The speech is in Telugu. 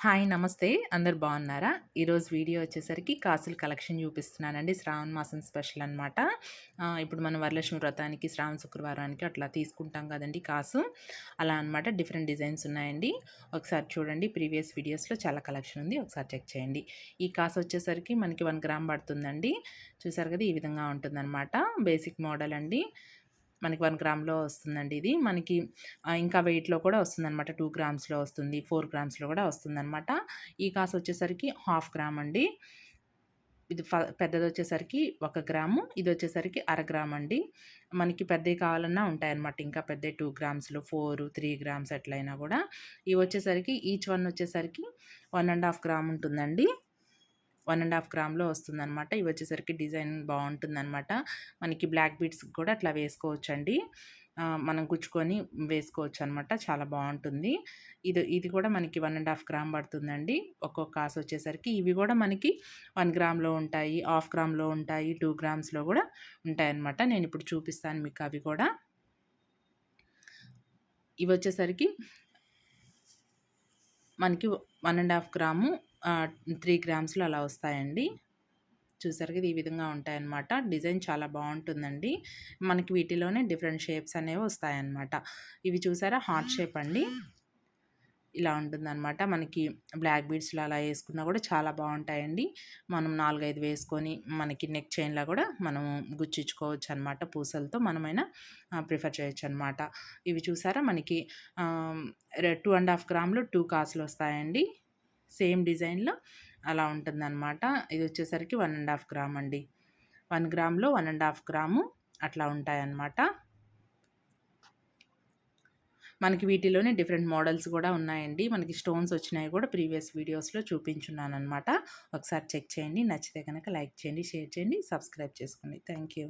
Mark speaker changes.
Speaker 1: హాయ్ నమస్తే. అందరూ బాగున్నారా? ఈరోజు వీడియో వచ్చేసరికి కాసుల కలెక్షన్ చూపిస్తున్నానండి. శ్రావణ మాసం స్పెషల్ అనమాట. ఇప్పుడు మనం వరలక్ష్మి వ్రతానికి, శ్రావణ శుక్రవారానికి అట్లా తీసుకుంటాం కదండీ కాసు. అలా అనమాట. డిఫరెంట్ డిజైన్స్ ఉన్నాయండి. ఒకసారి చూడండి. ప్రీవియస్ వీడియోస్‌లో చాలా కలెక్షన్ ఉంది. ఒకసారి చెక్ చేయండి. ఈ కాసు వచ్చేసరికి మనకి 1 గ్రామ్ పడుతుందండి. చూసారు కదా! ఈ విధంగా ఉంటుందనమాట. బేసిక్ మోడల్ అండి. మనకి 1 గ్రామ్‌లో వస్తుందండి ఇది. మనకి ఇంకా వెయిట్‌లో కూడా వస్తుందనమాట. 2 గ్రామ్స్‌లో వస్తుంది. 4 గ్రామ్స్‌లో కూడా వస్తుందనమాట. ఈ కాసు వచ్చేసరికి హాఫ్ గ్రామ్ అండి. ఇది పెద్దదొచ్చేసరికి 1 గ్రాము. ఇదొచ్చేసరికి అర గ్రామ్ అండి. మనకి పెద్దయి కావాలన్నా ఉంటాయన్నమాట. ఇంకా పెద్దయి 2 గ్రామ్స్‌లో 4, 3 గ్రామ్స్ ఎట్లయినా గూడా. ఇవొచ్చేసరికి ఈచ్ వన్ వచ్చేసరికి 1 ½ గ్రామ్ ఉంటుందండి. 1 ½ గ్రామ్‌లో వస్తుందనమాట. ఇవొచ్చేసరికి డిజైన్ బావుంటుందనమాట. మనకి బ్లాక్ బీడ్స్ కూడా అట్లా వేసుకోవచ్చండి. మనం గుచ్చుకొని వేసుకోవచ్చనమాట. చాలా బావుంటుంది. ఇది కూడా మనకి 1 ½ గ్రామ్ పడుతుందండి. ఒక్కొక్క కాసొచ్చేసరికి. ఇవి గూడా మనకి 1 గ్రామ్‌లో ఉంటాయి, హాఫ్ గ్రామ్‌లో ఉంటాయి, 2 గ్రామ్స్‌లో గూడా ఉంటాయనమాట. నేనిప్పుడు చూపిస్తాను మీకు అవి కూడా. ఇవొచ్చేసరికి మనకి 1 ½ గ్రాము 3 గ్రామ్స్‌లో అలా వస్తాయండి. చూసారు కదా! ఈ విధంగా ఉంటాయన్నమాట. డిజైన్ చాలా బావుంటుందండి. మనకి వీటిలోనే డిఫరెంట్ షేప్స్ అనేవి వస్తాయన్నమాట. ఇవి చూసారా హార్ట్ షేప్ అండి. ఇలా ఉంటుందన్నమాట. మనకి బ్లాక్ బీడ్స్‌లో అలా యేసుకున్నా కూడా చాలా బావుంటాయండి. మనం 4, 5 వేసుకొని మనకి నెక్ చైన్‌లా కూడా మనం గుచ్చించుకోవచ్చనమాట. పూసలతో మనమైనా ప్రిఫర్ చేయొచ్చనమాట. ఇవి చూసారా మనకి 2 ½ గ్రామ్‌లో 2 కాసులొస్తాయండి. సేమ్ డిజైన్‌లో అలా ఉంటుందనమాట. ఇదొచ్చేసరికి 1 ½ గ్రామ్ అండి. 1 గ్రామ్‌లో 1 ½ గ్రాము అట్లా ఉంటాయన్నమాట. మనకి వీటిలోనే డిఫరెంట్ మోడల్స్ గూడా ఉన్నాయండి. మనకి స్టోన్స్ వచ్చినాయి గూడా ప్రీవియస్ వీడియోస్‌లో చూపించున్నాననమాట. ఒకసారి చెక్ చేయండి. నచ్చితే గనక లైక్ చేయండి, షేర్ చేయండి, సబ్స్క్రైబ్ చేసుకోండి. Thank you.